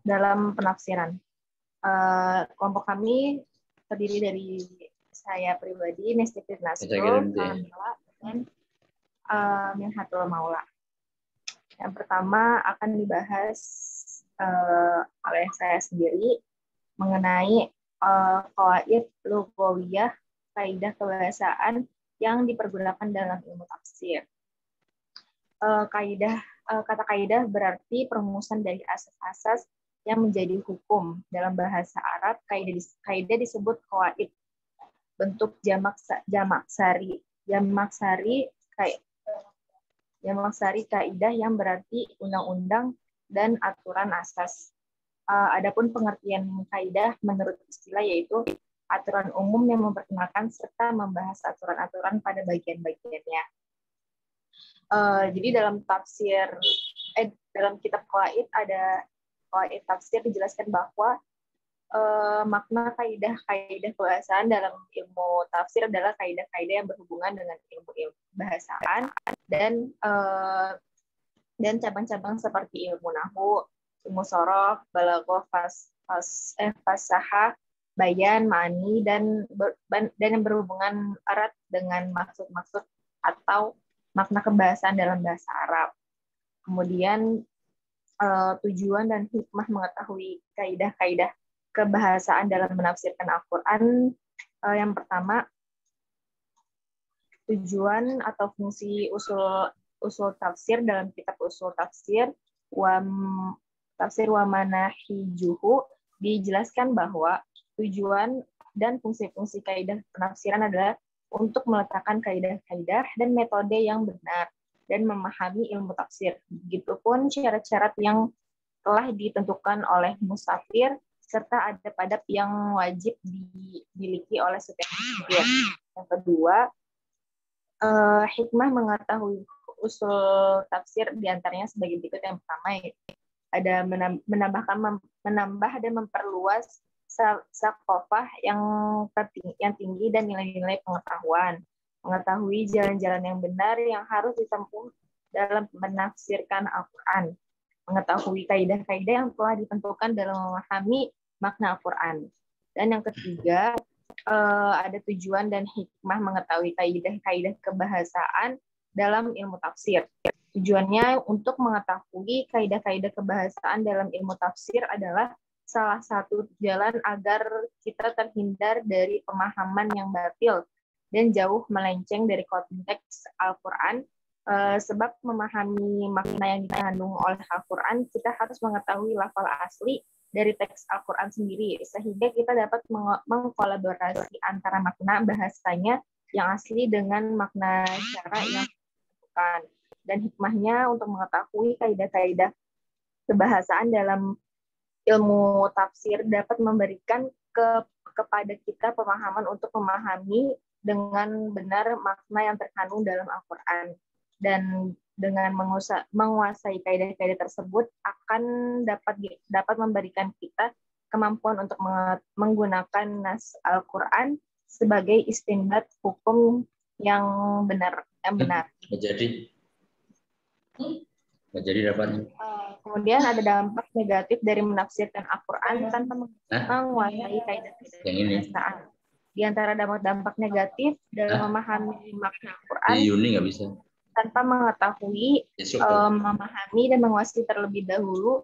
dalam penafsiran. Kelompok kami terdiri dari saya pribadi, Nesti Nasrul, Kamila, dan Minhatul Maula. Yang pertama akan dibahas oleh saya sendiri mengenai qawaid lughawiyah, kaidah kebahasaan yang dipergunakan dalam ilmu tafsir. Kata kaidah berarti perumusan dari asas-asas yang menjadi hukum dalam bahasa Arab. Kaidah disebut qawaid. Bentuk jamak sari kaidah yang berarti undang-undang dan aturan asas. Adapun pengertian kaidah menurut istilah yaitu aturan umum yang memperkenalkan serta membahas aturan-aturan pada bagian-bagiannya. Jadi dalam dalam kitab qawaid ada qawaid tafsir dijelaskan bahwa makna kaidah-kaidah kebahasaan dalam ilmu tafsir adalah kaidah-kaidah yang berhubungan dengan ilmu bahasaan dan cabang-cabang seperti ilmu nahwu, ilmu sorof, balaghah, fasahah, bayan, ma'ani, dan yang berhubungan erat dengan maksud-maksud atau makna kebahasaan dalam bahasa Arab. Kemudian tujuan dan hikmah mengetahui kaidah-kaidah kebahasaan dalam menafsirkan Al-Quran. Yang pertama, tujuan atau fungsi usul tafsir dalam kitab usul tafsir wa manahijuhu dijelaskan bahwa tujuan dan fungsi-fungsi kaidah penafsiran adalah untuk meletakkan kaidah-kaidah dan metode yang benar dan memahami ilmu tafsir. Begitupun syarat-syarat yang telah ditentukan oleh mustafsir serta adab-adab yang wajib dimiliki oleh setiap tafsir. Yang kedua, hikmah mengetahui usul tafsir diantaranya sebagai berikut. Yang pertama ada menambah dan memperluas saqafah yang tinggi dan nilai-nilai pengetahuan, mengetahui jalan-jalan yang benar yang harus ditempuh dalam menafsirkan Al-Quran, mengetahui kaidah-kaidah yang telah ditentukan dalam memahami makna Al-Quran. Dan yang ketiga, ada tujuan dan hikmah mengetahui kaidah-kaidah kebahasaan dalam ilmu tafsir. Tujuannya untuk mengetahui kaidah-kaidah kebahasaan dalam ilmu tafsir adalah salah satu jalan agar kita terhindar dari pemahaman yang batil dan jauh melenceng dari konteks Al-Quran. Sebab memahami makna yang dikandung oleh Al-Quran, kita harus mengetahui lafal asli dari teks Al-Quran sendiri, sehingga kita dapat mengkolaborasi antara makna bahasanya yang asli dengan makna syara yang dibutuhkan. Dan hikmahnya untuk mengetahui kaidah-kaidah kebahasaan dalam ilmu tafsir dapat memberikan kepada kita pemahaman untuk memahami dengan benar makna yang terkandung dalam Al-Quran. Dan dengan menguasai kaidah-kaidah tersebut akan dapat memberikan kita kemampuan untuk menggunakan nas Al-Quran sebagai istinbat hukum yang benar. Jadi dapat. Kemudian ada dampak negatif dari menafsirkan Al-Quran tanpa menguasai kaidah-kaidah bahasaan. Di antara dampak negatif dalam memahami makna Al-Quran nggak bisa. Tanpa mengetahui, memahami dan menguasai terlebih dahulu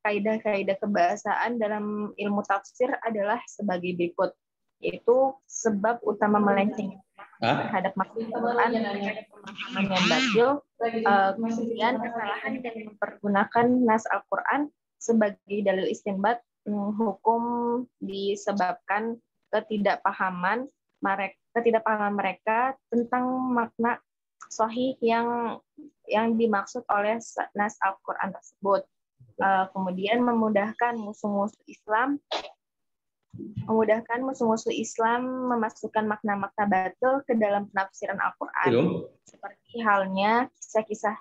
kaidah-kaidah kebahasaan dalam ilmu tafsir adalah sebagai berikut, yaitu sebab utama melenceng terhadap makna Al-Quran, pemahaman yang batil, kemudian kesalahan dan mempergunakan nas Al-Quran sebagai dalil istinbat hukum disebabkan ketidakpahaman mereka tentang makna sahih yang dimaksud oleh nas Al-Quran tersebut. Kemudian memudahkan musuh-musuh Islam memasukkan makna-makna batil ke dalam penafsiran Al-Quran. Seperti halnya kisah-kisah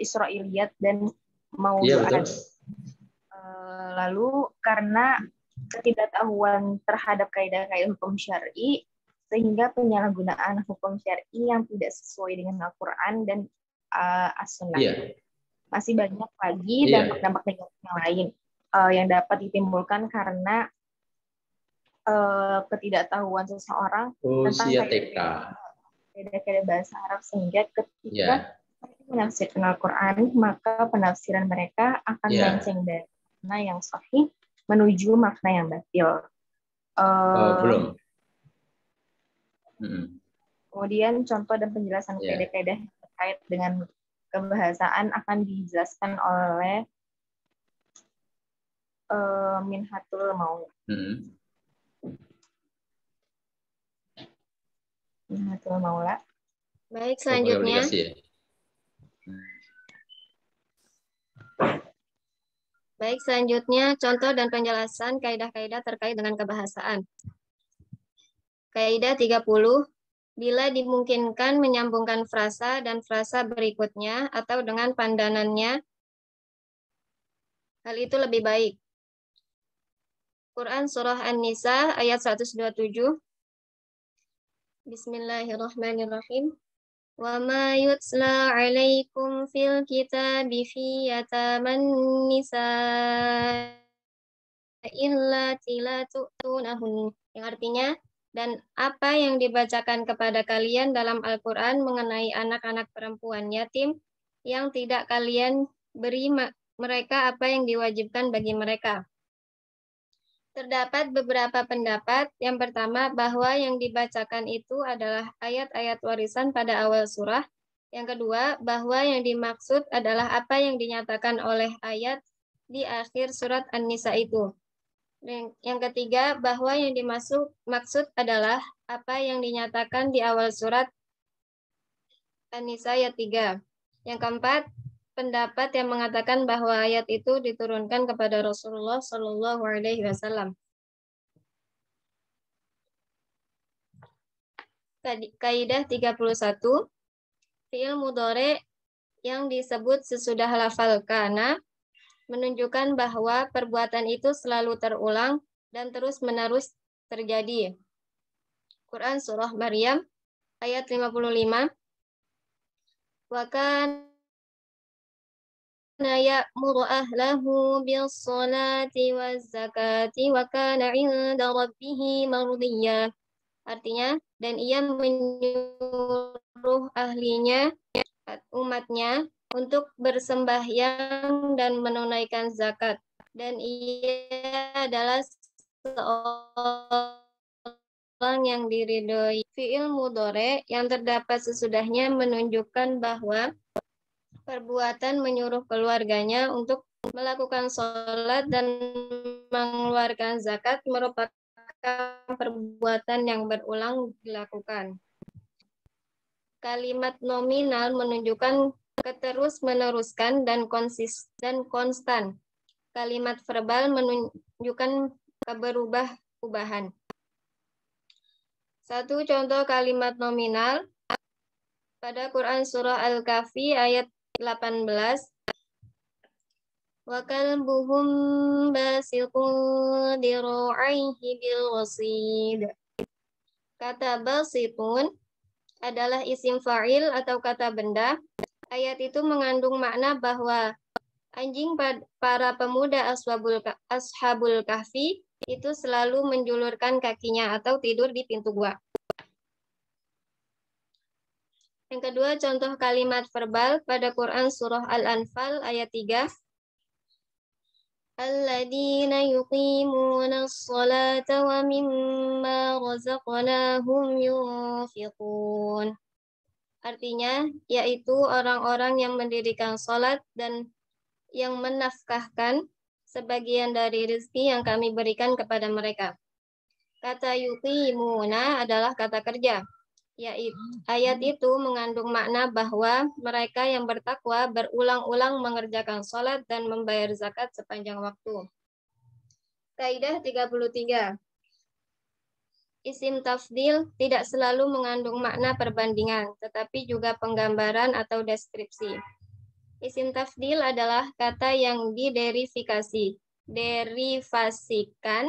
Israiliyat dan Maudu'at. Lalu karena ketidaktahuan terhadap kaidah-kaidah hukum syar'i, sehingga penyalahgunaan hukum syar'i yang tidak sesuai dengan Al-Quran dan As-Sunnah. Masih banyak lagi dampak-dampak negatif yang lain. yang dapat ditimbulkan karena ketidaktahuan seseorang tentang Usia TK. kaidah-kaidah bahasa Arab, sehingga ketika Ya, menafsirkan Al-Quran, maka penafsiran mereka akan ya. melenceng dari makna yang sahih menuju makna yang batil. Belum. Mm-mm. Kemudian contoh dan penjelasan Ya. kaidah-kaidah terkait dengan kebahasaan akan dijelaskan oleh Minhatul Maula. Mm-mm. Minhatul Maula. Baik, Oh, pakai selanjutnya. aplikasi ya? Baik, selanjutnya contoh dan penjelasan kaidah-kaidah terkait dengan kebahasaan. Kaidah 30, bila dimungkinkan menyambungkan frasa dan frasa berikutnya atau dengan pandanannya, hal itu lebih baik. Quran Surah An-Nisa ayat 127. Bismillahirrahmanirrahim. Wa ma yutsla 'alaikum fil kitabi fi yataman nisa illa tilatu'tunahun. Yang artinya, dan apa yang dibacakan kepada kalian dalam Al-Quran mengenai anak-anak perempuan yatim yang tidak kalian beri mereka apa yang diwajibkan bagi mereka. Terdapat beberapa pendapat. Yang pertama, bahwa yang dibacakan itu adalah ayat-ayat warisan pada awal surah. Yang kedua, bahwa yang dimaksud adalah apa yang dinyatakan oleh ayat di akhir surat An-Nisa itu. Dan yang ketiga, bahwa yang maksud adalah apa yang dinyatakan di awal surat An-Nisa ayat 3. Yang keempat, pendapat yang mengatakan bahwa ayat itu diturunkan kepada Rasulullah Shallallahu Alaihi Wasallam. Kaidah 31, fi'il mudhari yang disebut sesudah lafal kana menunjukkan bahwa perbuatan itu selalu terulang dan terus-menerus terjadi. Quran Surah Maryam ayat 55. Wa kana ya'muru ahlahu bis-salati waz-zakati wa kana 'inda rabbih mardiyya. Artinya, dan ia menyuruh ahlinya, umatnya, untuk bersembahyang dan menunaikan zakat. Dan ia adalah seorang yang diridhoi. Fi'il mudhari yang terdapat sesudahnya menunjukkan bahwa perbuatan menyuruh keluarganya untuk melakukan sholat dan mengeluarkan zakat merupakan perbuatan yang berulang dilakukan. Kalimat nominal menunjukkan keterus-meneruskan dan konstan. Kalimat verbal menunjukkan keberubah-ubahan. Satu contoh kalimat nominal pada Quran Surah Al-Kahfi ayat 18. Wa kalbuhum basiqun dira'aihi bil wasid. Kata basitun adalah isim fa'il atau kata benda. Ayat itu mengandung makna bahwa anjing para pemuda Ashabul Kahfi itu selalu menjulurkan kakinya atau tidur di pintu gua. Yang kedua, contoh kalimat verbal pada Quran Surah Al-Anfal ayat 3. Alladzina yuqimuna as-salata wa mimma razaqnahum yunfiqun. Artinya, yaitu orang-orang yang mendirikan salat dan yang menafkahkan sebagian dari rezeki yang kami berikan kepada mereka. Kata yuqimuna adalah kata kerja. Ayat itu mengandung makna bahwa mereka yang bertakwa berulang-ulang mengerjakan sholat dan membayar zakat sepanjang waktu. Kaidah 33. Isim tafdil tidak selalu mengandung makna perbandingan, tetapi juga penggambaran atau deskripsi. Isim tafdil adalah kata yang derivasikan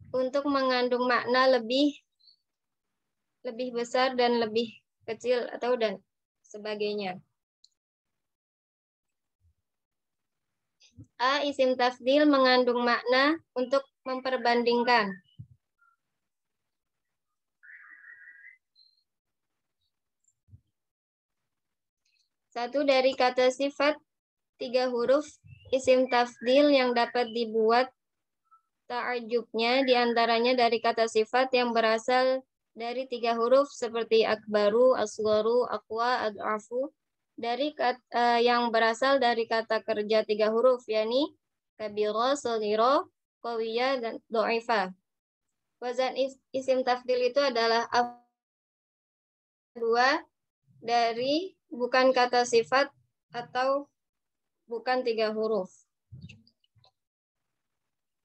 untuk mengandung makna lebih besar dan lebih kecil atau dan sebagainya. A. Isim tafdil mengandung makna untuk memperbandingkan. Satu, dari kata sifat 3 huruf isim tafdil yang dapat dibuat ta'ajubnya diantaranya dari kata sifat yang berasal dari 3 huruf seperti akbaru, asgharu, aqwa, ad'afu, dari yang berasal dari kata kerja 3 huruf yakni kabira, saghira, qawiyya, dan dha'ifa. Wazan isim tafdil itu adalah dua dari bukan kata sifat atau bukan 3 huruf.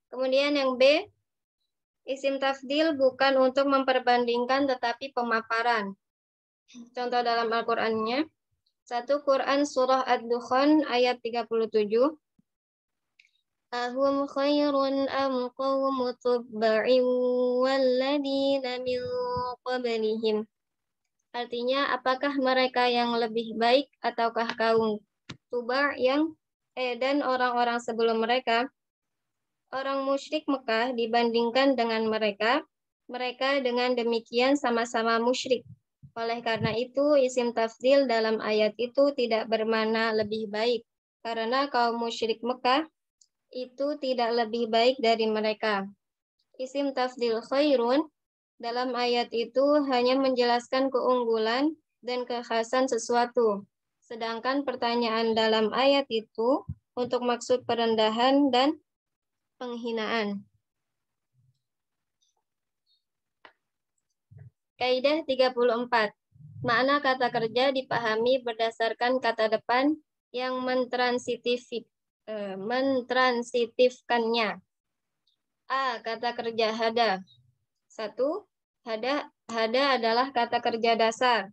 Kemudian yang B, isim tafdil bukan untuk memperbandingkan tetapi pemaparan. Contoh dalam Al-Qur'annya. 1 Quran surah Ad-Dukhan ayat 37. Ahum khairun am qawmu tubba'in walladzina min qablihim. Artinya, apakah mereka yang lebih baik ataukah kaum Tuba yang dan orang-orang sebelum mereka? Orang musyrik Mekah dibandingkan dengan mereka dengan demikian sama-sama musyrik. Oleh karena itu, isim tafdil dalam ayat itu tidak bermakna lebih baik, karena kaum musyrik Mekah itu tidak lebih baik dari mereka. Isim tafdil khairun dalam ayat itu hanya menjelaskan keunggulan dan kekhasan sesuatu. Sedangkan pertanyaan dalam ayat itu untuk maksud perendahan dan penghinaan. Kaidah 34. Makna kata kerja dipahami berdasarkan kata depan yang mentransitifkannya. A. Kata kerja hada. 1. Hada adalah kata kerja dasar.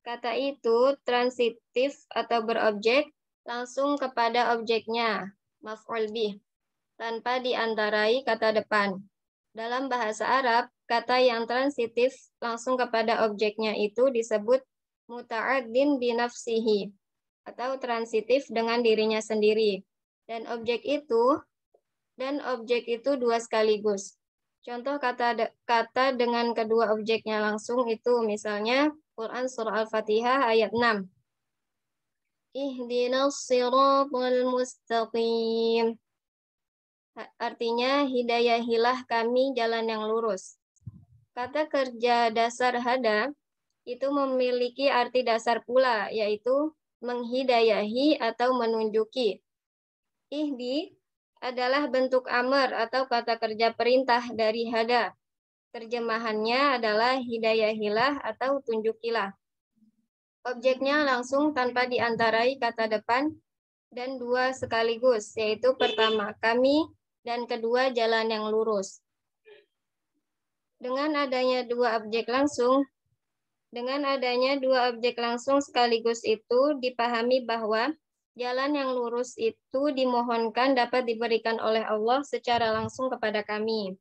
Kata itu transitif atau berobjek langsung kepada objeknya, maf'ul bih, tanpa diantarai kata depan. Dalam bahasa Arab, kata yang transitif langsung kepada objeknya itu disebut muta'addin binafsihi atau transitif dengan dirinya sendiri. Dan objek itu dua sekaligus. Contoh kata dengan kedua objeknya langsung itu misalnya Quran surah Al-Fatihah ayat 6. Ihdinas siratal mustaqim. Artinya, hidayahilah kami jalan yang lurus. Kata kerja dasar hada itu memiliki arti dasar pula, yaitu menghidayahi atau menunjuki. Ihdi adalah bentuk amar atau kata kerja perintah dari hada. Terjemahannya adalah hidayahilah atau tunjukilah. Objeknya langsung tanpa diantarai kata depan dan dua sekaligus, yaitu pertama kami dan kedua jalan yang lurus. Dengan adanya dua objek langsung sekaligus itu dipahami bahwa jalan yang lurus itu dimohonkan dapat diberikan oleh Allah secara langsung kepada kami.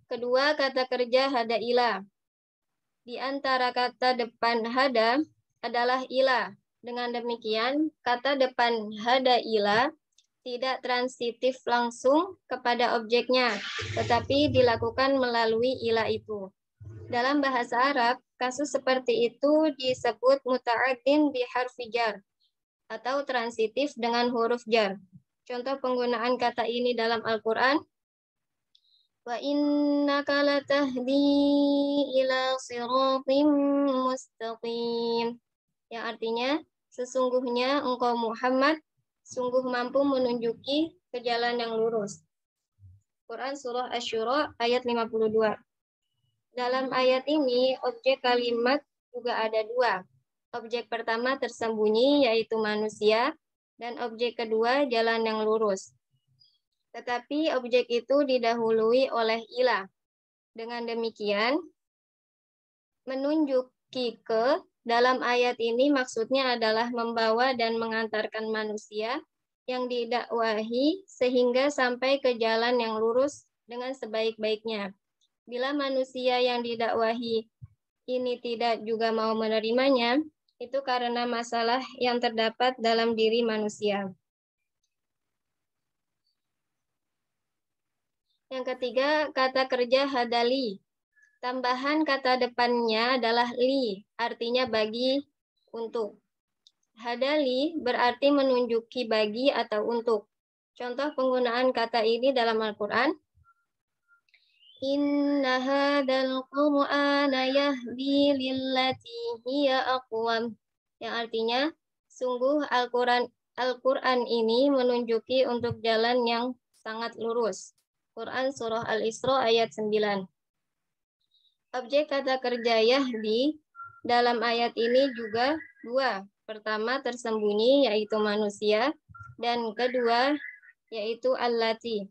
Kedua, kata kerja hada ila. Di antara kata depan hada adalah ila. Dengan demikian, kata depan hada ila tidak transitif langsung kepada objeknya, tetapi dilakukan melalui ila itu. Dalam bahasa Arab, kasus seperti itu disebut muta'addin bi harfi jar atau transitif dengan huruf jar. Contoh penggunaan kata ini dalam Al-Quran, wa innaka latahdi ila siratim mustaqim, yang artinya sesungguhnya engkau Muhammad sungguh mampu menunjuki ke jalan yang lurus. Quran surah Asy-Syura ayat 52. Dalam ayat ini objek kalimat juga ada dua. Objek pertama tersembunyi yaitu manusia dan objek kedua jalan yang lurus. Tetapi objek itu didahului oleh ila. Dengan demikian menunjuki ke dalam ayat ini maksudnya adalah membawa dan mengantarkan manusia yang didakwahi sehingga sampai ke jalan yang lurus dengan sebaik-baiknya. Bila manusia yang didakwahi ini tidak juga mau menerimanya, Itu karena masalah yang terdapat dalam diri manusia. Yang ketiga, kata kerja hadali. Tambahan kata depannya adalah li, artinya bagi, untuk. Hadali berarti menunjuki bagi atau untuk. Contoh penggunaan kata ini dalam Al-Quran. Inna hadal Qur'ana yahdi lillati hiya aqwam. Yang artinya, sungguh Al-Quran ini menunjuki untuk jalan yang sangat lurus. Quran Surah Al-Isra ayat 9. Objek kata kerja yahdi dalam ayat ini juga dua. Pertama tersembunyi yaitu manusia, dan kedua yaitu allati.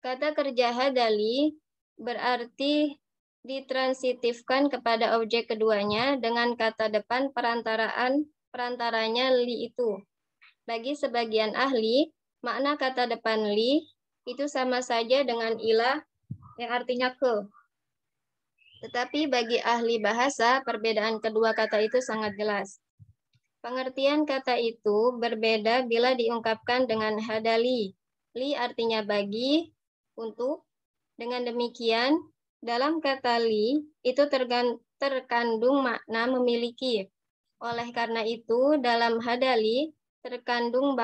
Kata kerja hadali berarti ditransitifkan kepada objek keduanya dengan kata depan perantaranya li itu. Bagi sebagian ahli, makna kata depan li itu sama saja dengan ilah yang artinya ke. Tetapi bagi ahli bahasa, perbedaan kedua kata itu sangat jelas. Pengertian kata itu berbeda bila diungkapkan dengan hadali. Li artinya bagi, untuk. Dengan demikian, dalam kata li itu terkandung makna memiliki. Oleh karena itu, dalam hadali terkandung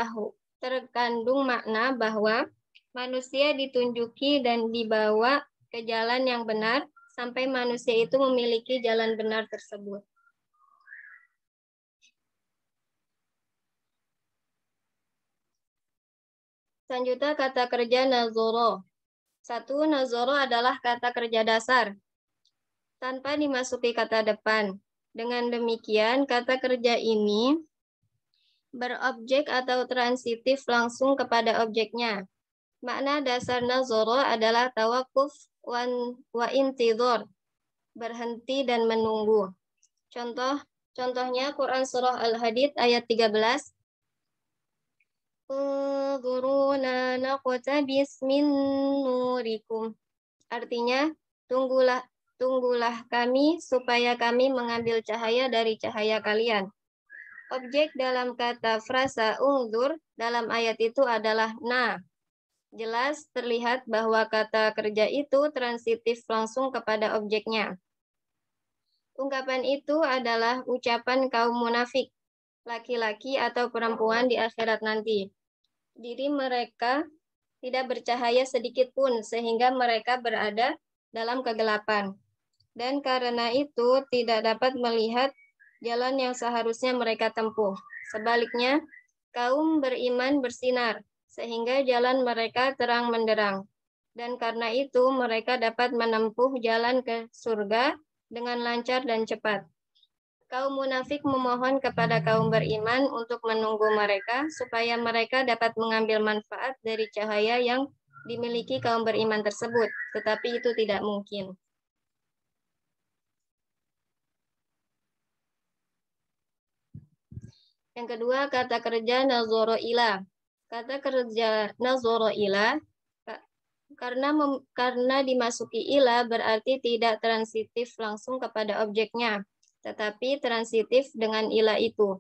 makna bahwa manusia ditunjuki dan dibawa ke jalan yang benar sampai manusia itu memiliki jalan benar tersebut. Selanjutnya kata kerja nazoro. Satu, nazoro adalah kata kerja dasar tanpa dimasuki kata depan. Dengan demikian, kata kerja ini berobjek atau transitif langsung kepada objeknya. Makna dasar nazoro adalah tawakuf wa intidhar, berhenti dan menunggu. Contohnya Quran Surah Al-Hadid ayat 13. Unzuruna naqtabis min nurikum. Artinya, tunggulah kami supaya kami mengambil cahaya dari cahaya kalian. Objek dalam kata frasa unzur dalam ayat itu adalah na. Jelas terlihat bahwa kata kerja itu transitif langsung kepada objeknya. Ungkapan itu adalah ucapan kaum munafik, laki-laki atau perempuan di akhirat nanti. Diri mereka tidak bercahaya sedikit pun sehingga mereka berada dalam kegelapan. Dan karena itu tidak dapat melihat jalan yang seharusnya mereka tempuh. Sebaliknya, kaum beriman bersinar sehingga jalan mereka terang menderang. Dan karena itu mereka dapat menempuh jalan ke surga dengan lancar dan cepat. Kaum munafik memohon kepada kaum beriman untuk menunggu mereka supaya mereka dapat mengambil manfaat dari cahaya yang dimiliki kaum beriman tersebut, tetapi itu tidak mungkin. Yang kedua, kata kerja nazoro ila. Kata kerja nazoro ila karena dimasuki ila berarti tidak transitif langsung kepada objeknya, tetapi transitif dengan ila itu.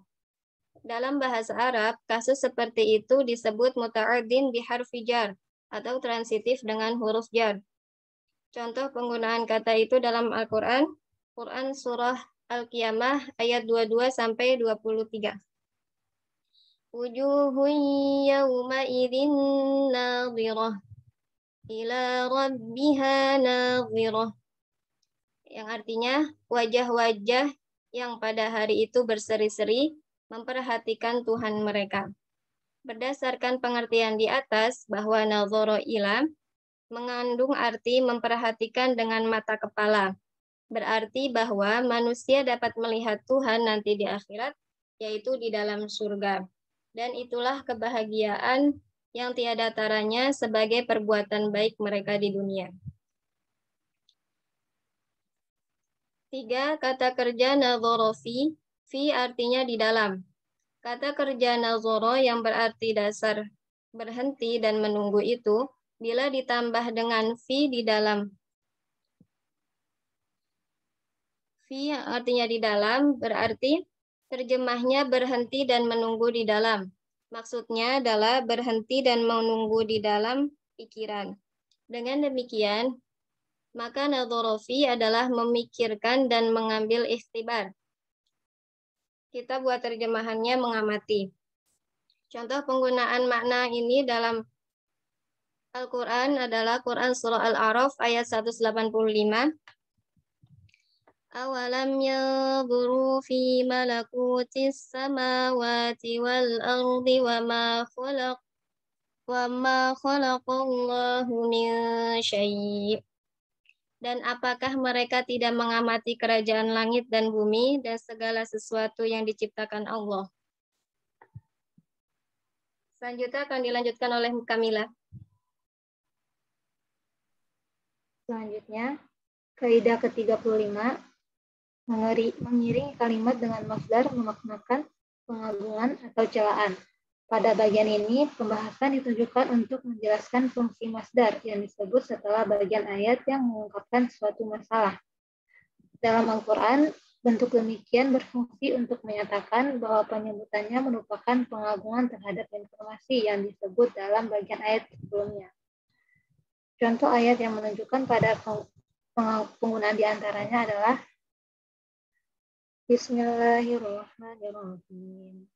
Dalam bahasa Arab, kasus seperti itu disebut muta'addin biharfi jar atau transitif dengan huruf jar. Contoh penggunaan kata itu dalam Al-Quran, Quran Surah Al-Qiyamah ayat 22 sampai 23. Wujuhun yawma idzin nadhirah ila rabbiha nadhirah. Yang artinya wajah-wajah yang pada hari itu berseri-seri memperhatikan Tuhan mereka. Berdasarkan pengertian di atas bahwa nadhara ila mengandung arti memperhatikan dengan mata kepala. Berarti bahwa manusia dapat melihat Tuhan nanti di akhirat, yaitu di dalam surga. Dan itulah kebahagiaan yang tiada taranya sebagai perbuatan baik mereka di dunia. 3. Kata kerja nadhara fi artinya di dalam. Kata kerja nazoro yang berarti dasar berhenti dan menunggu itu, bila ditambah dengan fi di dalam Fi artinya di dalam, berarti terjemahnya berhenti dan menunggu di dalam. Maksudnya adalah berhenti dan menunggu di dalam pikiran. Dengan demikian, maka nadhara fi adalah memikirkan dan mengambil ikhtibar. Kita buat terjemahannya mengamati. Contoh penggunaan makna ini dalam Al-Quran adalah Quran Surah Al-A'raf ayat 185. Awalam yanzuru fi malakutis samawati wal ardi wa ma khalaqallahu min syai'. Dan apakah mereka tidak mengamati kerajaan langit dan bumi dan segala sesuatu yang diciptakan Allah? Selanjutnya akan dilanjutkan oleh Kamila. Selanjutnya, kaidah ke-35, mengiringi kalimat dengan masdar memaknakan pengagungan atau celaan. Pada bagian ini, pembahasan ditujukan untuk menjelaskan fungsi masdar yang disebut setelah bagian ayat yang mengungkapkan suatu masalah. Dalam Al-Quran, bentuk demikian berfungsi untuk menyatakan bahwa penyebutannya merupakan pengagungan terhadap informasi yang disebut dalam bagian ayat sebelumnya. Contoh ayat yang menunjukkan pada penggunaan diantaranya adalah Bismillahirrahmanirrahim.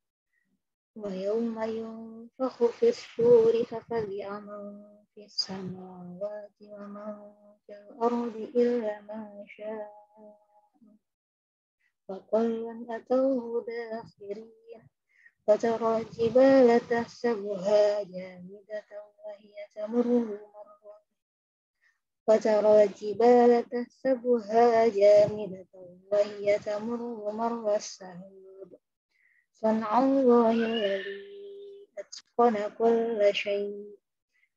Wa yawma yunfakhu fis-suri fafazi'a man fis samawati wa man fil ardi illa ma syaa. Wa kullan atawhu dakhirin. Fatara al-jibala tahsabuha jamidatan wa hiya tamurru وترى الجبال تحسبها جامدة وهي تمر مر السحاب صنع الله الذي أتقن كل شيء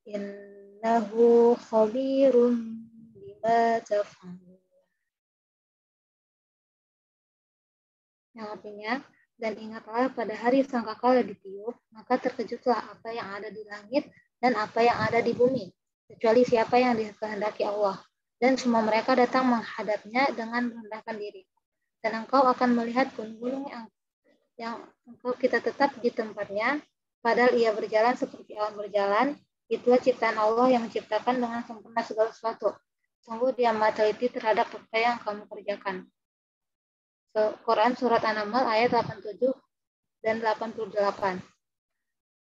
إنه خبير بما تفعلون. Yang artinya, dan ingatlah pada hari sangkakala ditiup, maka terkejutlah apa yang ada di langit dan apa yang ada di bumi, kecuali siapa yang dikehendaki Allah, dan semua mereka datang menghadapnya dengan merendahkan diri. Dan engkau akan melihat gunung-gunung yang engkau kita tetap di tempatnya, padahal ia berjalan seperti awan berjalan. Itulah ciptaan Allah yang menciptakan dengan sempurna segala sesuatu. Sungguh dia maha teliti terhadap apa yang kamu kerjakan. Quran Surat An-Naml ayat 87 dan 88.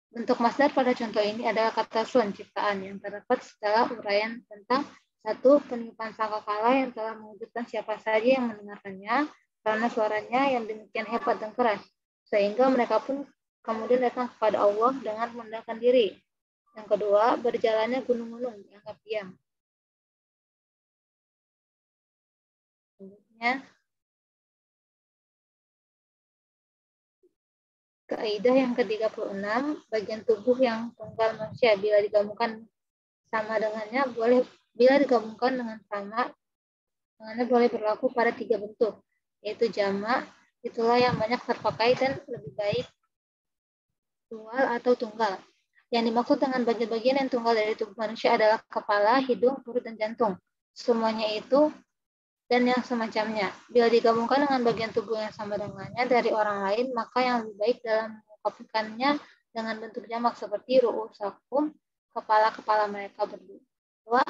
Bentuk masdar pada contoh ini adalah kata sun, ciptaan, yang terdapat setelah uraian tentang satu peniupan sangkakala yang telah mengejutkan siapa saja yang mendengarkannya karena suaranya yang demikian hebat dan keras, sehingga mereka pun kemudian datang kepada Allah dengan merendahkan diri. Yang kedua, berjalannya gunung-gunung dianggap diam. Selanjutnya, kaidah yang ke-36, bagian tubuh yang tunggal manusia bila digabungkan sama dengannya boleh berlaku pada 3 bentuk, yaitu jamak, itulah yang banyak terpakai dan lebih baik, dual atau tunggal. Yang dimaksud dengan bagian-bagian yang tunggal dari tubuh manusia adalah kepala, hidung, perut, dan jantung. Semuanya itu dan yang semacamnya. Bila digabungkan dengan bagian tubuh yang sama dengannya dari orang lain, maka yang lebih baik dalam mengungkapkannya dengan bentuk jamak seperti ru'usakum, kepala-kepala mereka berdua,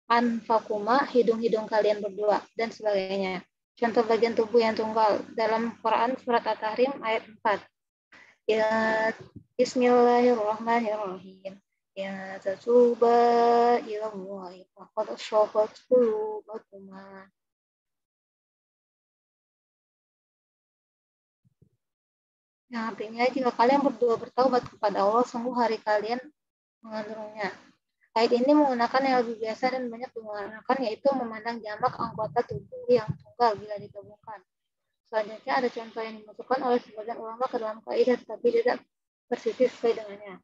anfakuma, hidung-hidung kalian berdua, dan sebagainya. Contoh bagian tubuh yang tunggal dalam Quran Surat At-Tahrim ayat 4. Ya, Bismillahirrahmanirrahim. Ya tatuba ilallahi faqad syafat qulubakuma. Yang artinya, jika kalian berdua bertaubat kepada Allah, sungguh hari kalian mengandungnya. Ayat ini menggunakan yang lebih biasa dan banyak digunakan, yaitu memandang jamak anggota tubuh yang tunggal bila digabungkan. Selanjutnya ada contoh yang dimasukkan oleh sebagian ulama ke dalam kaidah tetapi tidak persisih sesuai dengannya.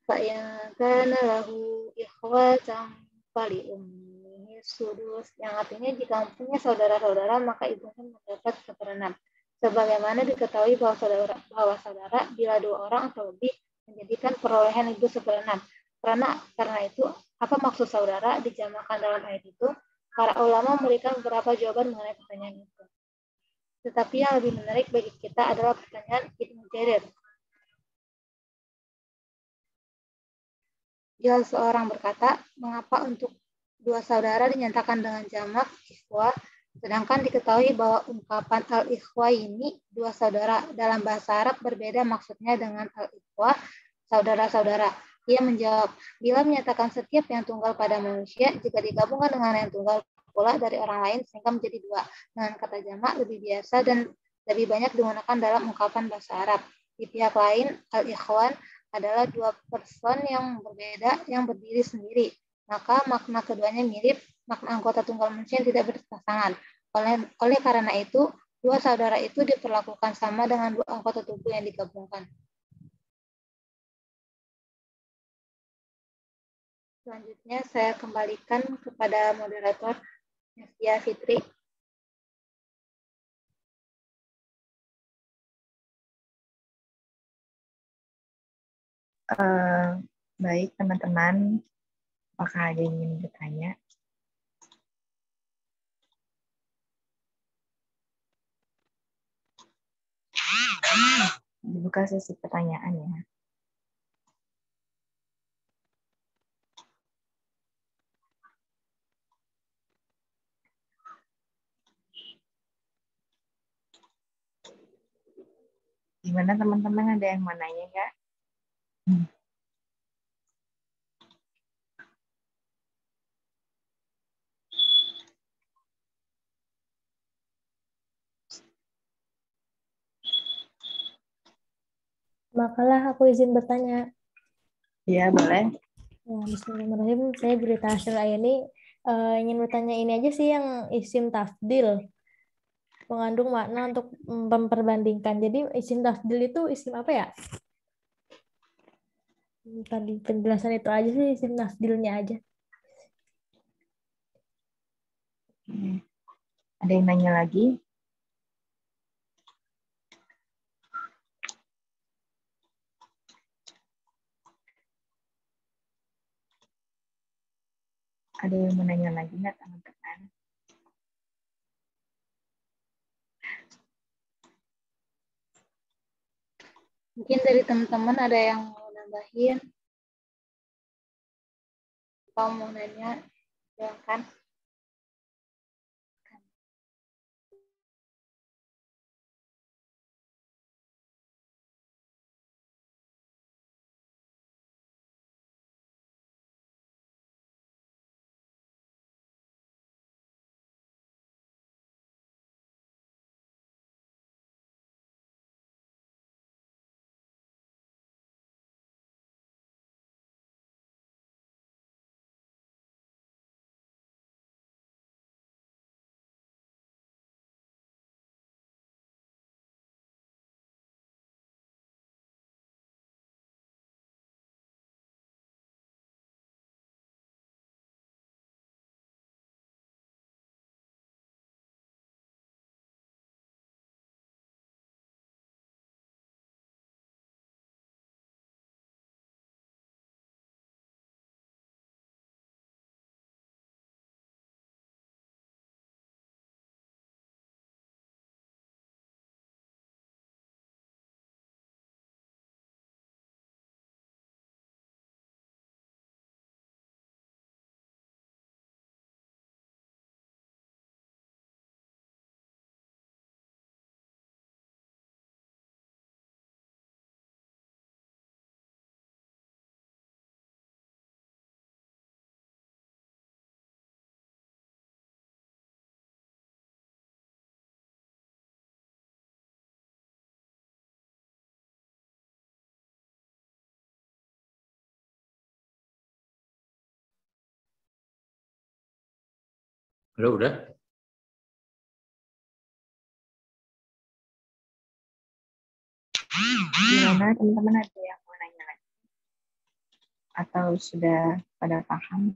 Fa'in kana lahu ikhwatan fali ummihi sudus, yang artinya jika mempunyai saudara-saudara maka ibunya mendapat 1/6. Sebagaimana diketahui bahwa saudara bila 2 orang atau lebih menjadikan perolehan ibu 1/6. Karena itu Apa maksud saudara dijamakan dalam ayat itu? Para ulama memberikan beberapa jawaban mengenai pertanyaan itu. Tetapi yang lebih menarik bagi kita adalah pertanyaan Ibnu Jarir. Jika seorang berkata, mengapa untuk dua saudara dinyatakan dengan jamak ikhwah, sedangkan diketahui bahwa ungkapan al-ikhwah ini dua saudara dalam bahasa Arab berbeda maksudnya dengan al-ikhwah, saudara-saudara. Ia menjawab, bila menyatakan setiap yang tunggal pada manusia, jika digabungkan dengan yang tunggal pula dari orang lain sehingga menjadi dua. Dengan kata jamak lebih biasa dan lebih banyak digunakan dalam ungkapan bahasa Arab. Di pihak lain, al-ikhwan adalah dua person yang berbeda yang berdiri sendiri. Maka makna keduanya mirip, makna anggota tunggal manusia yang tidak berpasangan. Oleh karena itu, dua saudara itu diperlakukan sama dengan dua anggota tubuh yang digabungkan. Selanjutnya saya kembalikan kepada moderator Nastia Fitri. Baik teman-teman, apakah ada yang ingin bertanya? Dibuka sesi pertanyaan ya. Gimana teman-teman, ada yang mau nanya nggak? Makalah aku izin bertanya. Iya, boleh. Ya, bismillahirrahmanirrahim. Saya Gurita Hasyul Ayani ingin bertanya ini aja sih yang isim tafdil. Mengandung makna untuk memperbandingkan. Jadi isim tafdil itu isim apa ya? Tadi penjelasan itu aja sih, isim tafdilnya aja. Ada yang nanya lagi? Ada yang mau nanya lagi nggak teman-teman? Mungkin dari teman-teman ada yang mau nambahin atau mau nanya, silakan. Halo, udah? Gimana teman-teman, ada yang mau nanya lagi? Atau sudah pada paham?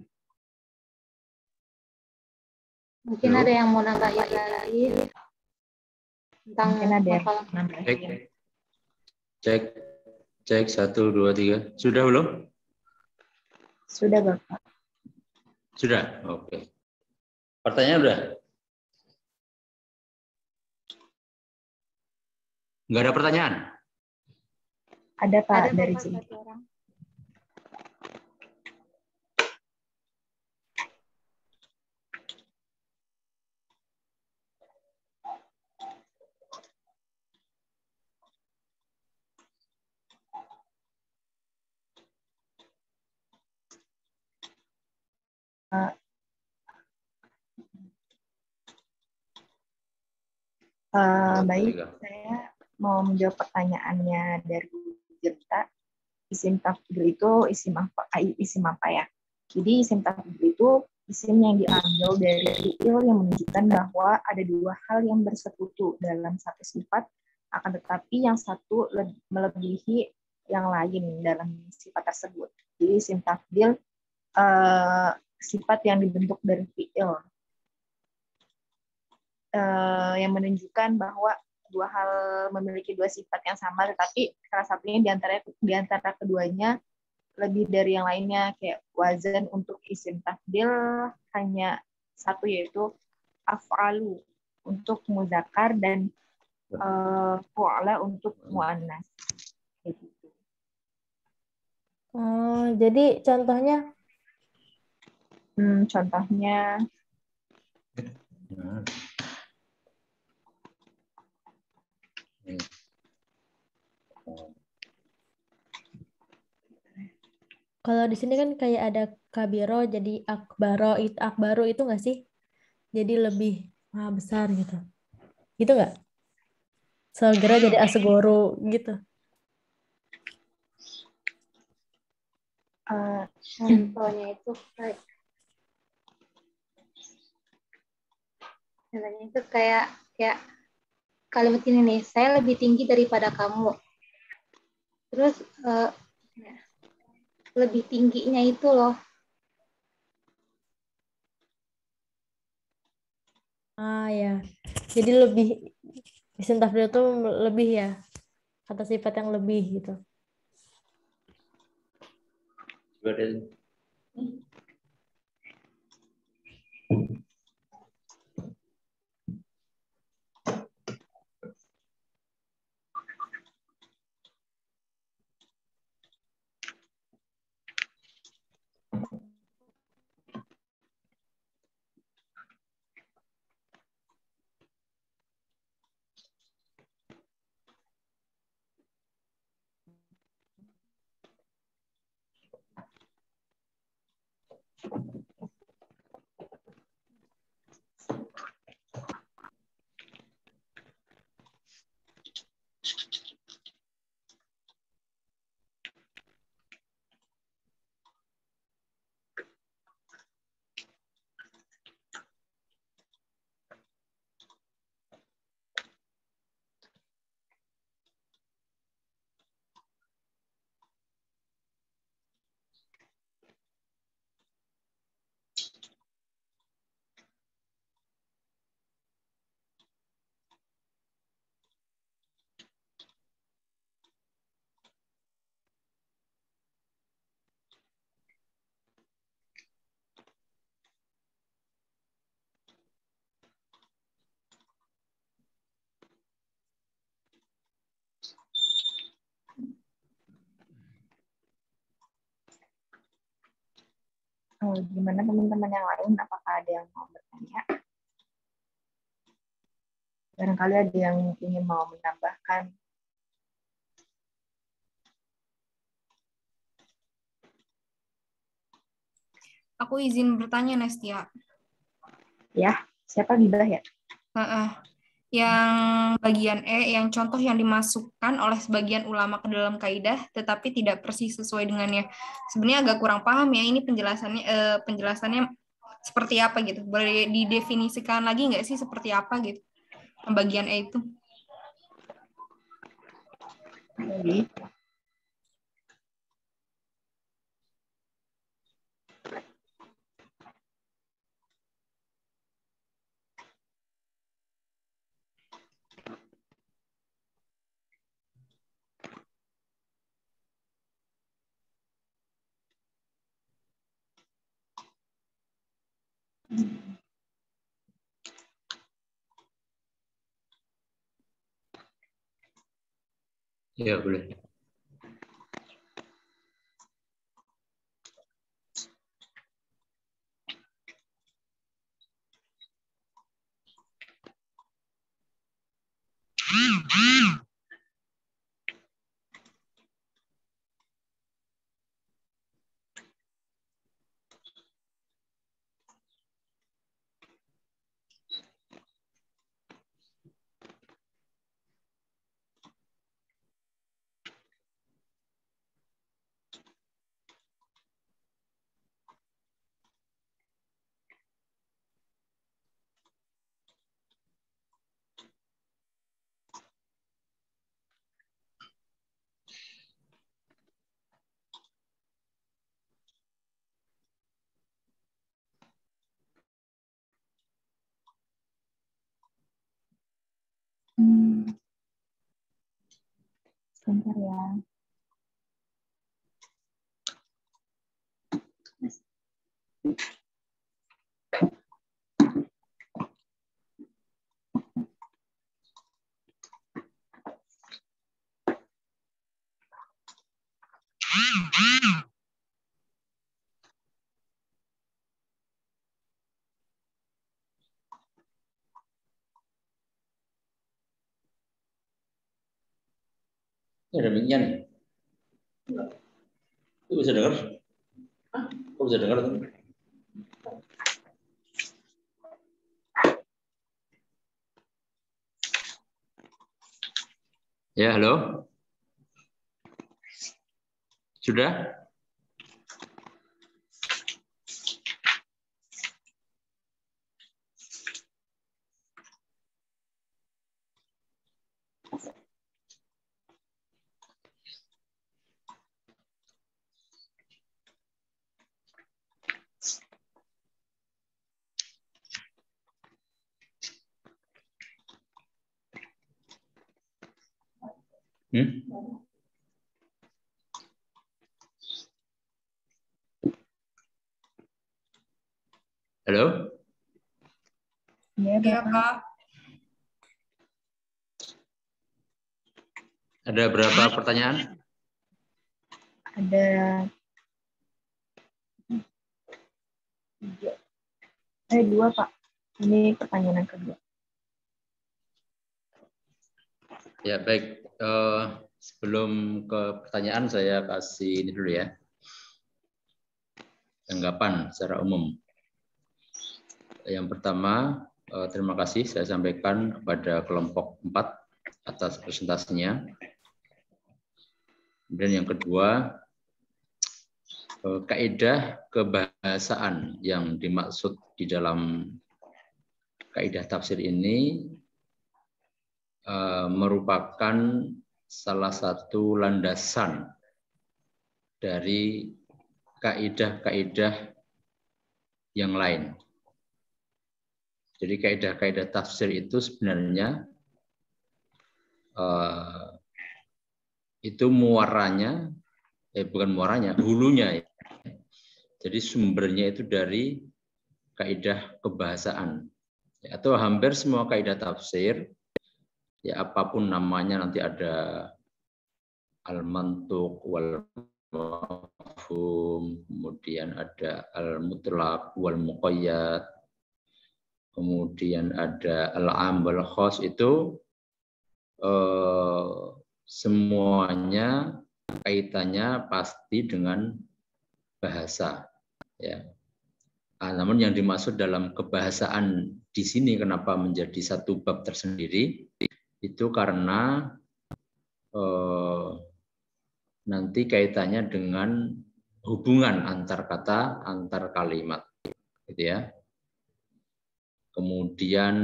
Mungkin ada yang mau nambahin lagi tentang Mungkin ada yang makalah. Cek 1, 2, 3. Sudah belum? Sudah Bapak. Sudah? Oke. Pertanyaan udah? Nggak ada pertanyaan? Ada Pak Ada dari Pak, sini. satu orang. Baik, saya mau menjawab pertanyaannya dari Jirta. Isim tafdil itu isim apa ya? Jadi isim tafdil itu isim yang diambil dari fiil yang menunjukkan bahwa ada dua hal yang bersekutu dalam satu sifat, akan tetapi yang satu melebihi yang lain dalam sifat tersebut. Jadi isim tafdil sifat yang dibentuk dari fiil yang menunjukkan bahwa dua hal memiliki dua sifat yang sama, tetapi salah satunya di antara keduanya lebih dari yang lainnya. Kayak wazan untuk isim tafdil hanya satu, yaitu af'alu untuk muzakkar dan fu'ala untuk muannas. Gitu. Jadi contohnya? Contohnya kalau di sini kan kayak ada kabiro jadi akbaro itu nggak sih? Jadi lebih besar gitu. Gitu nggak? Segera jadi asegoro gitu. Contohnya itu kayak kalimat ini nih, saya lebih tinggi daripada kamu. Terus lebih tingginya itu loh. Ya. Jadi lebih isim tafdil itu lebih ya. Kata sifat yang lebih gitu. Gimana teman-teman yang lain? Apakah ada yang mau bertanya? Barangkali ada yang ingin mau menambahkan. Aku izin bertanya, Nestia. Ya, siapa Gibah ya? Yang bagian E, yang contoh yang dimasukkan oleh sebagian ulama ke dalam kaidah, tetapi tidak persis sesuai dengannya. Sebenarnya agak kurang paham ya, ini penjelasannya seperti apa gitu. Boleh didefinisikan lagi nggak sih seperti apa gitu, bagian E itu? Jadi, Ya, boleh. Sebentar ya. Ya, demikian. Itu bisa dengar? Kok bisa dengar tuh? Ya, halo. Sudah? Halo? Iya, Iya, Bapak. Pak. Ada berapa pertanyaan? Ada 2, Pak. Ini pertanyaan yang kedua. Ya, baik. Sebelum ke pertanyaan, saya kasih ini dulu ya. Tanggapan secara umum. Yang pertama, terima kasih saya sampaikan kepada kelompok 4 atas presentasinya. Kemudian yang kedua, kaidah kebahasaan yang dimaksud di dalam kaidah tafsir ini merupakan salah satu landasan dari kaidah-kaidah yang lain. Jadi kaidah-kaidah tafsir itu sebenarnya itu muaranya, bukan muaranya, hulunya ya. Jadi sumbernya itu dari kaidah kebahasaan. Atau hampir semua kaidah tafsir, ya apapun namanya, nanti ada al-mantuq wal mafhum, kemudian ada al-mutlaq wal muqayyad, kemudian ada al-am wal khas, itu semuanya kaitannya pasti dengan bahasa, ya. Namun yang dimaksud dalam kebahasaan di sini kenapa menjadi satu bab tersendiri, itu karena nanti kaitannya dengan hubungan antar kata, antar kalimat, gitu ya. Kemudian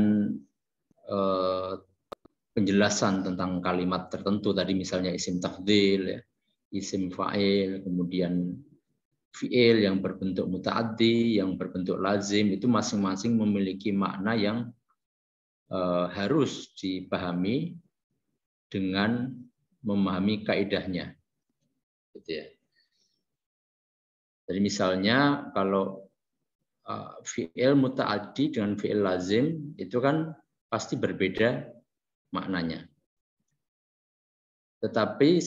penjelasan tentang kalimat tertentu tadi, misalnya isim tafdhil, ya, isim fa'il, kemudian fi'il yang berbentuk muta'addi, yang berbentuk lazim, itu masing-masing memiliki makna yang harus dipahami dengan memahami kaidahnya, gitu ya. Jadi misalnya kalau fi'il muta'addi dengan fi'il lazim itu kan pasti berbeda maknanya. Tetapi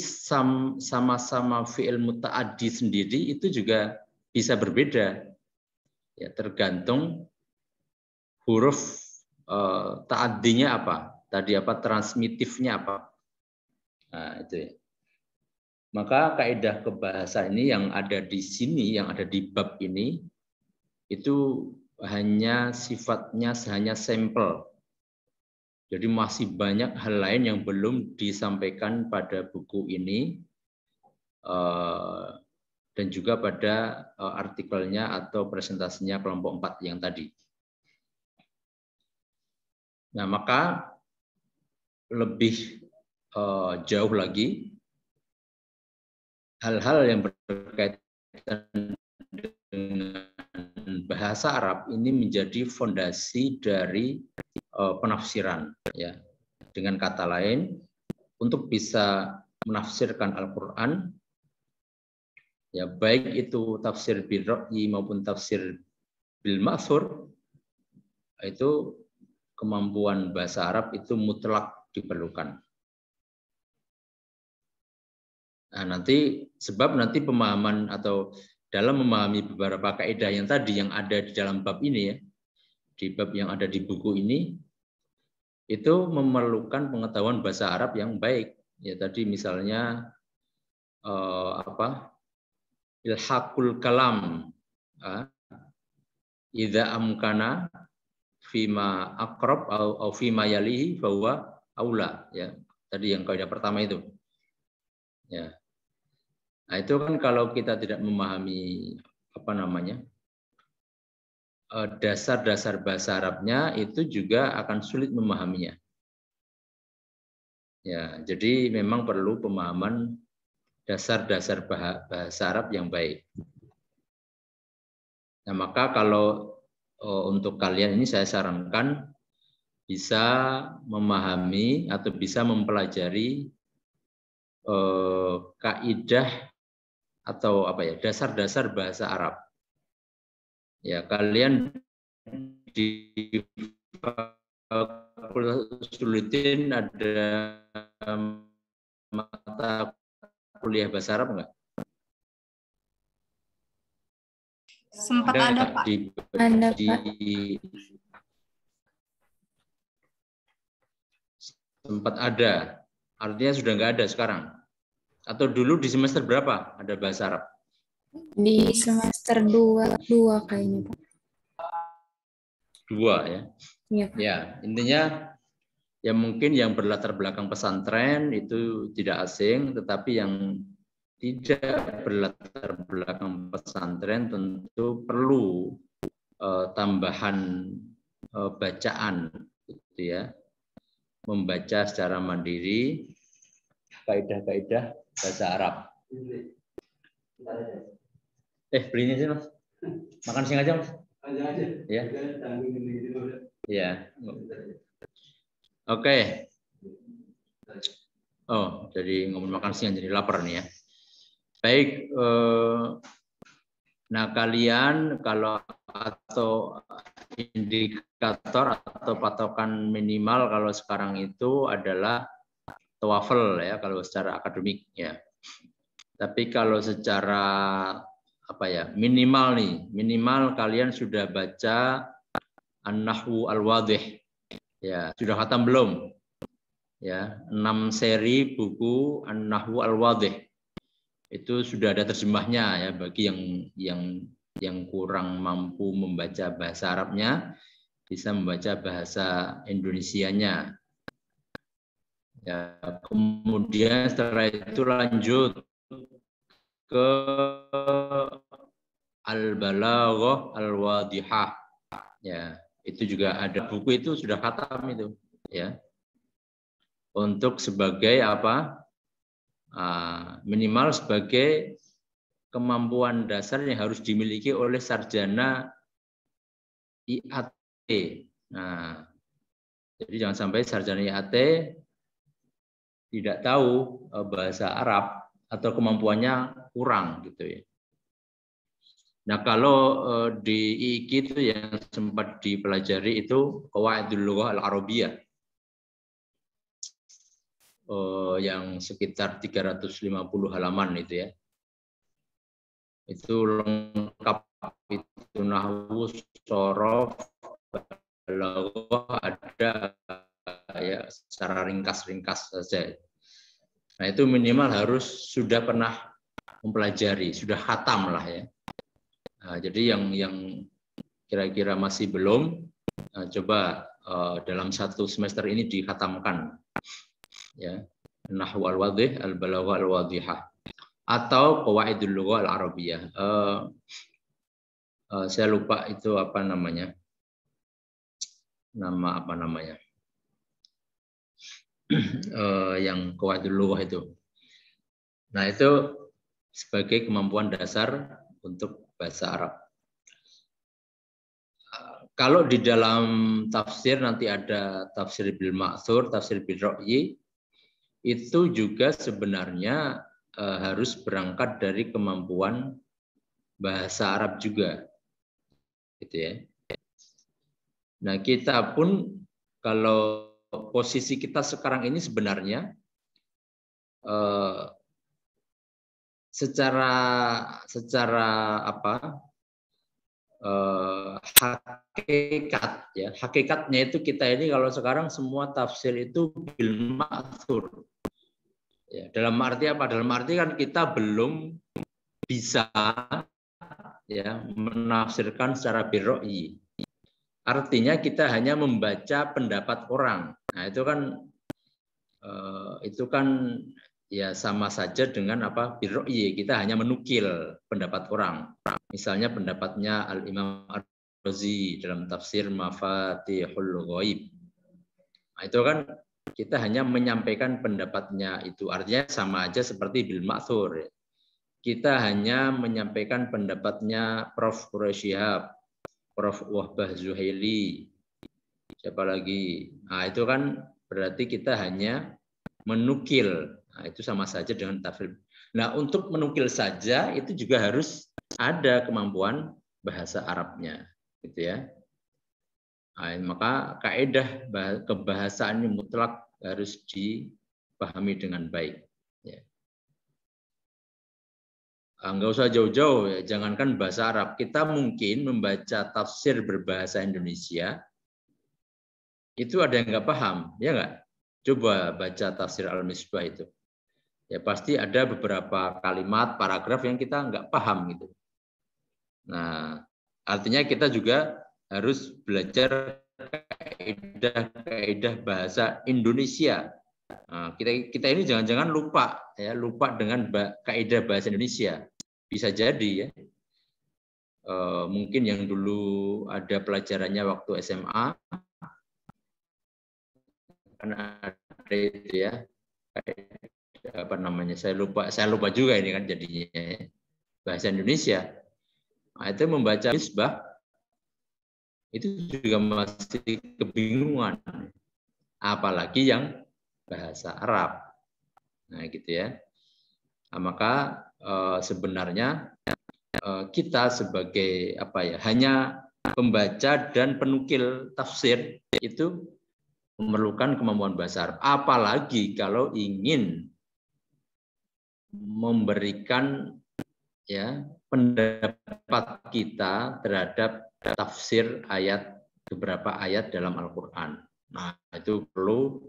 sama-sama fi'il muta'addi sendiri itu juga bisa berbeda. Ya, tergantung huruf ta'addinya apa. Tadi apa, transmitifnya apa. Nah, itu ya. Maka kaidah kebahasaan ini yang ada di sini, yang ada di bab ini, itu hanya sifatnya hanya sampel. Jadi masih banyak hal lain yang belum disampaikan pada buku ini dan juga pada artikelnya atau presentasinya kelompok 4 yang tadi. Nah, maka lebih jauh lagi, hal-hal yang berkaitan dengan bahasa Arab ini menjadi fondasi dari penafsiran. Ya. Dengan kata lain, untuk bisa menafsirkan Al-Quran, ya baik itu tafsir bil ra'yi maupun tafsir bil ma'thur, itu kemampuan bahasa Arab itu mutlak diperlukan. Nah, sebab nanti pemahaman atau dalam memahami beberapa kaidah yang tadi yang ada di dalam bab ini ya, di bab yang ada di buku ini, itu memerlukan pengetahuan bahasa Arab yang baik. Ya tadi misalnya ilhaqul kalam, idza amkana fima aqrab au fima yalihi fahuwa aula. Ya tadi yang kaidah pertama itu. Ya. Nah, itu kan kalau kita tidak memahami dasar-dasar bahasa Arabnya, itu juga akan sulit memahaminya. Ya, jadi memang perlu pemahaman dasar-dasar bahasa Arab yang baik. Nah, maka kalau untuk kalian ini saya sarankan bisa memahami atau bisa mempelajari kaidah atau dasar-dasar bahasa Arab. Ya, kalian di Usuluddin ada mata kuliah bahasa Arab enggak? Sempat ada Pak. Sempat ada. Artinya sudah enggak ada sekarang. Atau dulu di semester berapa ada bahasa Arab? Di semester 2 kayaknya, Pak. 2 ya. Iya, Pak. Ya, intinya ya mungkin yang berlatar belakang pesantren itu tidak asing, tetapi yang tidak berlatar belakang pesantren tentu perlu tambahan bacaan gitu ya. Membaca secara mandiri kaidah-kaidah bahasa Arab. Belinya sih Mas. Makan siang aja Mas. Ya. Ya. Oke. Oh, jadi ngomong makan siang jadi lapar nih ya. Baik. Nah kalian kalau atau indikator atau patokan minimal kalau sekarang itu adalah TOEFL ya kalau secara akademik ya. Tapi kalau secara minimal kalian sudah baca An-Nahwu Al-Wadih. Ya, sudah khatam belum? Ya, 6 seri buku An-Nahwu Al-Wadih. Itu sudah ada terjemahnya ya bagi yang kurang mampu membaca bahasa Arabnya bisa membaca bahasa Indonesianya. Ya, kemudian setelah itu lanjut ke Al-Balaghah Al-Wadihah. Ya, itu juga ada buku itu sudah khatam itu, ya. Untuk sebagai minimal sebagai kemampuan dasar yang harus dimiliki oleh sarjana IAT. Nah, jadi jangan sampai sarjana IAT tidak tahu bahasa Arab atau kemampuannya kurang gitu ya. Nah, kalau di IIQ itu yang sempat dipelajari itu Qawaidul Lughah Al-Arabiyah. Yang sekitar 350 halaman itu ya. Itu lengkap, itu nahwu, shorof, balaghah, ada ya secara ringkas-ringkas saja. Nah, itu minimal harus sudah pernah mempelajari, sudah khatam lah ya. Nah, jadi yang kira-kira masih belum, coba dalam satu semester ini dikhatamkan ya, nahwu al-wadih, al-balaghah al-wadihah, atau qawaidul lughah al-arabiyah. Saya lupa itu apa namanya. Nama apa namanya? Yang qawaidul lughah itu. Nah, itu sebagai kemampuan dasar untuk bahasa Arab. Kalau di dalam tafsir nanti ada tafsir bil ma'thur, tafsir bil ra'yi, itu juga sebenarnya harus berangkat dari kemampuan bahasa Arab juga, gitu ya. Nah, kita pun kalau posisi kita sekarang ini sebenarnya secara apa? Hakikat ya, hakikatnya itu kita ini kalau sekarang semua tafsir itu bil ma'thur ya, dalam arti apa? Dalam arti kan kita belum bisa ya menafsirkan secara birro'i, artinya kita hanya membaca pendapat orang. Nah, itu kan ya sama saja dengan apa, birro'i, kita hanya menukil pendapat orang. Misalnya pendapatnya Al-Imam Ar-Razi dalam tafsir Mafatihul Ghaib. Nah, itu kan kita hanya menyampaikan pendapatnya, itu artinya sama aja seperti bil ma'thur. Kita hanya menyampaikan pendapatnya Prof. Quraish Shihab, Prof. Wahbah Zuhaili, siapa lagi. Nah, itu kan berarti kita hanya menukil. Nah, itu sama saja dengan tafsir. Nah, untuk menukil saja itu juga harus ada kemampuan bahasa Arabnya, gitu ya. Nah, maka kaidah kebahasaan mutlak harus dipahami dengan baik. Ya. Enggak usah jauh-jauh, ya. Jangankan bahasa Arab, kita mungkin membaca tafsir berbahasa Indonesia, itu ada yang nggak paham, ya nggak? Coba baca tafsir Al-Misbah itu. Ya pasti ada beberapa kalimat, paragraf yang kita nggak paham gitu. Nah, artinya kita juga harus belajar kaidah bahasa Indonesia. Nah, kita ini jangan-jangan lupa dengan kaidah bahasa Indonesia. Bisa jadi ya. Mungkin yang dulu ada pelajarannya waktu SMA, kan ada itu ya. Apa namanya? Saya lupa juga ini kan jadinya bahasa Indonesia. Nah, itu membaca Misbah itu juga masih kebingungan, apalagi yang bahasa Arab. Nah, gitu ya. Nah, maka sebenarnya kita sebagai apa ya, hanya pembaca dan penukil tafsir itu memerlukan kemampuan bahasa Arab. Apalagi kalau ingin memberikan ya pendapat kita terhadap tafsir beberapa ayat dalam Al-Quran. Nah, itu perlu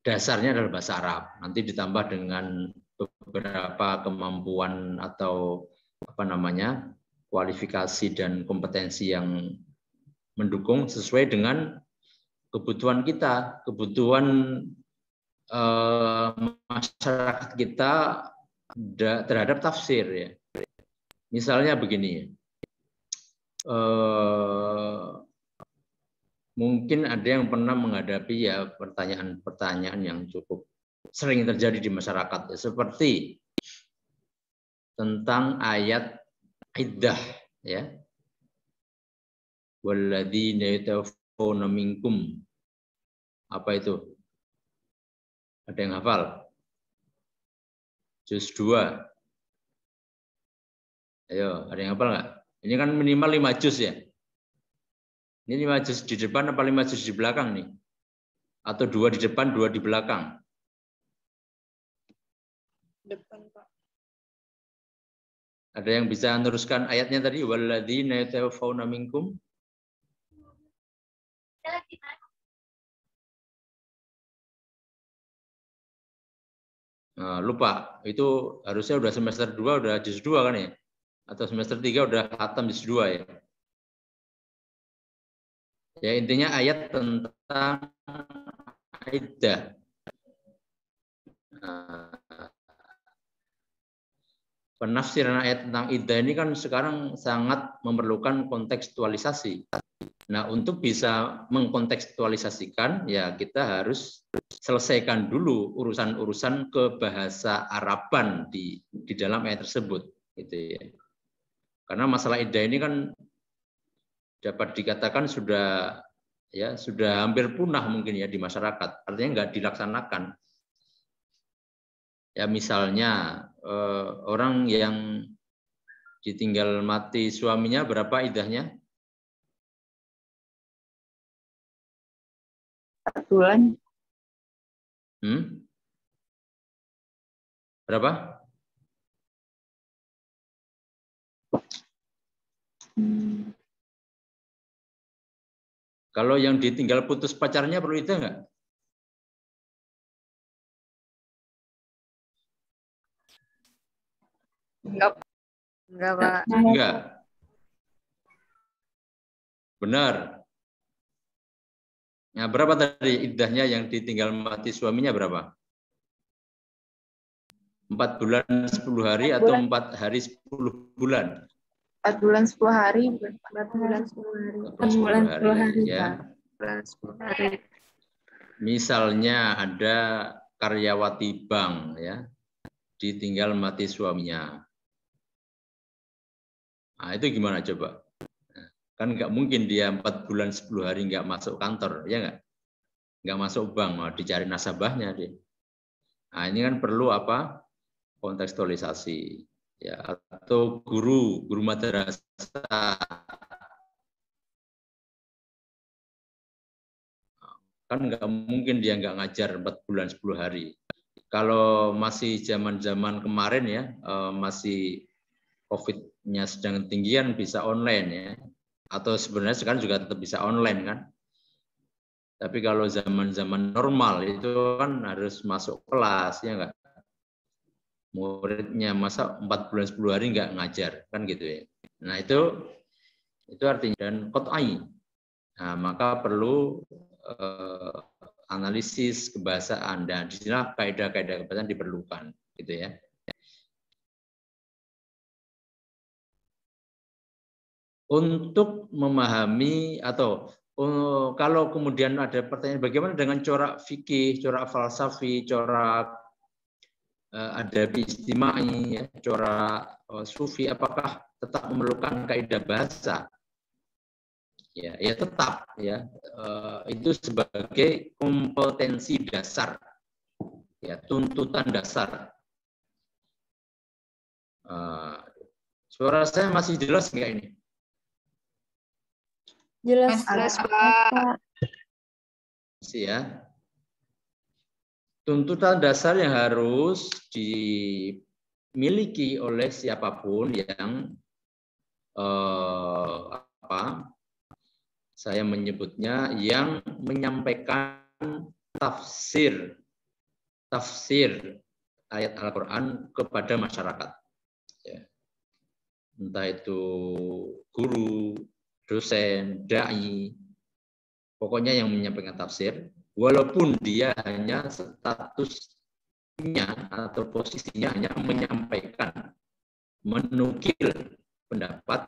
dasarnya adalah bahasa Arab. Nanti ditambah dengan beberapa kemampuan atau apa namanya, kualifikasi dan kompetensi yang mendukung sesuai dengan kebutuhan kita, kebutuhan masyarakat kita terhadap tafsir ya. Misalnya begini, mungkin ada yang pernah menghadapi ya pertanyaan-pertanyaan yang cukup sering terjadi di masyarakat ya, seperti tentang ayat iddah ya. Walladzina yatawaffawna minkum. Apa itu? Ada yang hafal? Juz 2. Ayo, ada yang hafal nggak? Ini kan minimal 5 juz ya. Ini 5 juz di depan apa 5 juz di belakang nih? Atau 2 di depan, 2 di belakang? Depan, Pak. Ada yang bisa meneruskan ayatnya tadi? Walladzina yatawaffawna minkum. Nah, lupa, itu harusnya udah semester 2 udah juz 2 kan ya? Atau semester 3 udah khatam juz 2 ya? Ya intinya ayat tentang iddah. Nah, penafsiran ayat tentang iddah ini kan sekarang sangat memerlukan kontekstualisasi. Nah, untuk bisa mengkontekstualisasikan, ya kita harus selesaikan dulu urusan-urusan kebahasa Araban di dalam ayat tersebut, gitu ya. Karena masalah iddah ini kan dapat dikatakan sudah hampir punah mungkin ya di masyarakat. Artinya nggak dilaksanakan. Ya misalnya orang yang ditinggal mati suaminya berapa iddahnya? 4 bulan. Berapa? Kalau yang ditinggal putus pacarnya perlu iddah nggak? Enggak, Pak. Enggak. Benar. Nah, berapa tadi iddahnya yang ditinggal mati suaminya berapa? 4 bulan 10 hari atau 4 hari 10 bulan? 4 bulan 10 hari. 4 bulan 10 hari. 4 bulan 10 hari. Ya. 4 bulan 10 hari. Misalnya ada karyawati bank ya, ditinggal mati suaminya. Nah, itu gimana coba? Kan nggak mungkin dia 4 bulan 10 hari nggak masuk kantor, ya nggak? Nggak masuk bank, mau dicari nasabahnya dia. Nah, ini kan perlu apa? Kontekstualisasi. Ya, atau guru madrasah. Kan nggak mungkin dia nggak ngajar 4 bulan 10 hari. Kalau masih zaman-zaman kemarin ya, masih COVID-nya sedang tinggian bisa online ya. Atau sebenarnya sekarang juga tetap bisa online kan. Tapi kalau zaman-zaman normal itu kan harus masuk kelas ya enggak. Muridnya masa 4 bulan 10 hari enggak ngajar kan gitu ya. Nah, itu artinya dan qat'i. Nah, maka perlu analisis kebahasaan dan di sini kaidah-kaidah kebahasaan diperlukan gitu ya. Untuk memahami atau kalau kemudian ada pertanyaan bagaimana dengan corak fikih, corak falsafi, corak adabi istimai, ya, corak sufi, apakah tetap memerlukan kaidah bahasa? Ya tetap ya, itu sebagai kompetensi dasar, ya tuntutan dasar. Suara saya masih jelas nggak ini? Jelas, Pak. Ya. Tuntutan dasar yang harus dimiliki oleh siapapun yang saya menyebutnya yang menyampaikan tafsir ayat Al-Quran kepada masyarakat. Ya. Entah itu guru, dosen, dai, pokoknya yang menyampaikan tafsir, walaupun dia hanya statusnya atau posisinya hanya menyampaikan, menukil pendapat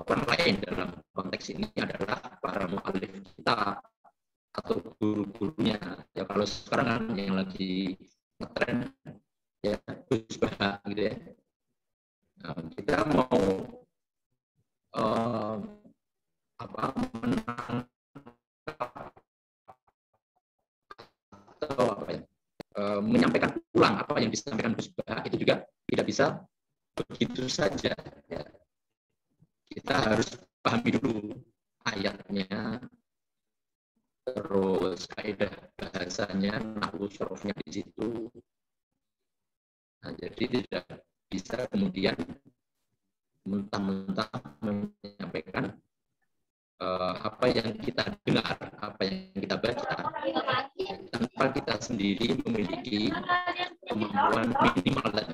orang lain, dalam konteks ini adalah para mu'alif kitab atau guru-gurunya. Ya kalau sekarang kan yang lagi ngetren ya Gus-Bah gitu ya. Nah, kita mau menyampaikan ulang apa yang disampaikan Gus-Bah itu juga tidak bisa begitu saja. Ya. Kita harus pahami dulu ayatnya, terus kaidah bahasanya, nahwu sorofnya di situ. Nah, jadi tidak bisa kemudian mentah-mentah menyampaikan apa yang kita dengar, apa yang kita baca, tanpa kita sendiri memiliki kemampuan minimal tadi.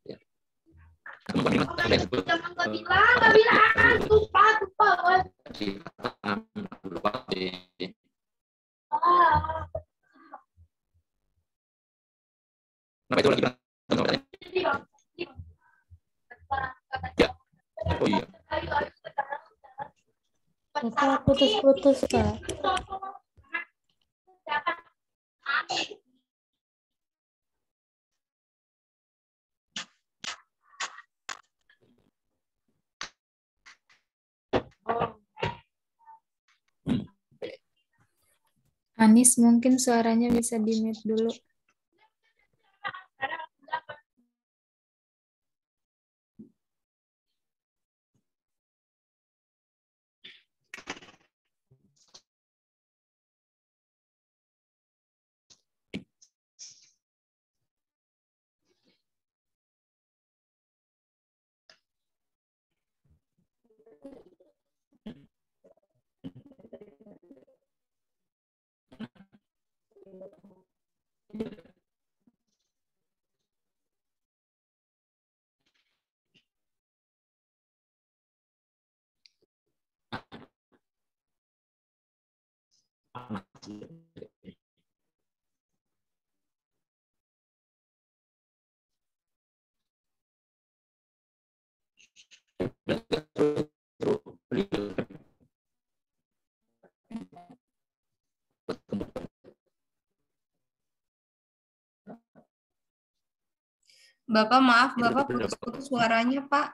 Ya. Kemampuan minimal tadi disebut kenapa itu lagi berantem? Ya. Oh iya. Bapak putus-putus, Pak. Anis mungkin suaranya bisa di-mute dulu. Bapak maaf, Bapak putus-putus suaranya, Pak.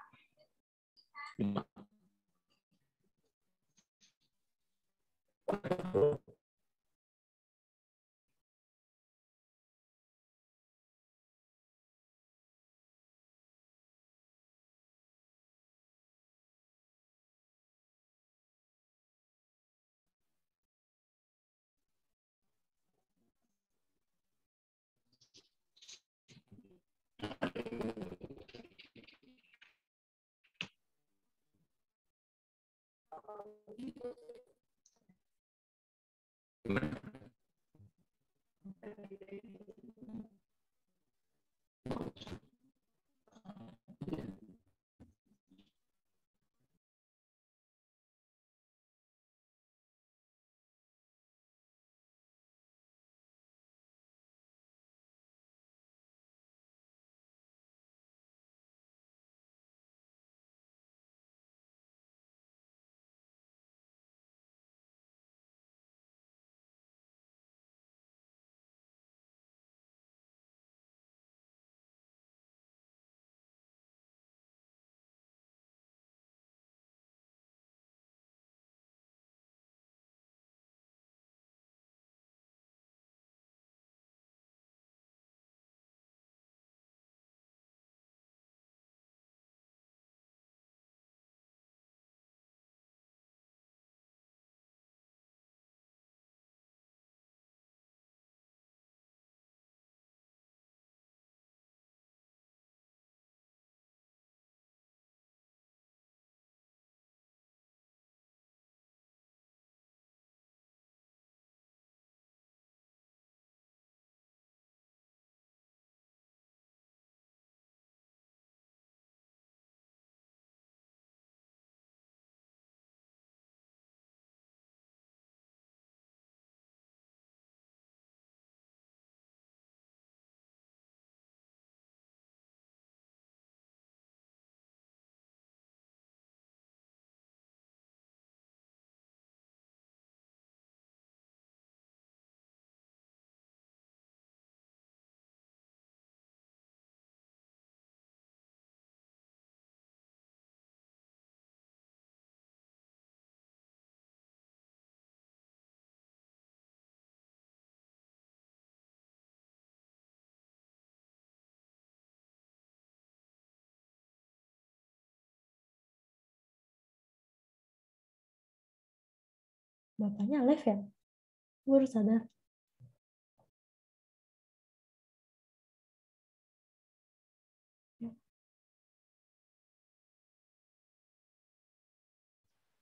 Bapaknya live ya? Baru sadar.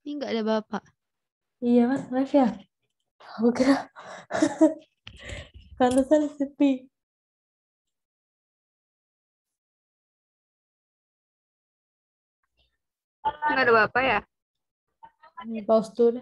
Ini nggak ada Bapak. Iya kan, live ya? Aku kira. Pantesan sepi. Nggak ada Bapak ya? Pause dulu deh.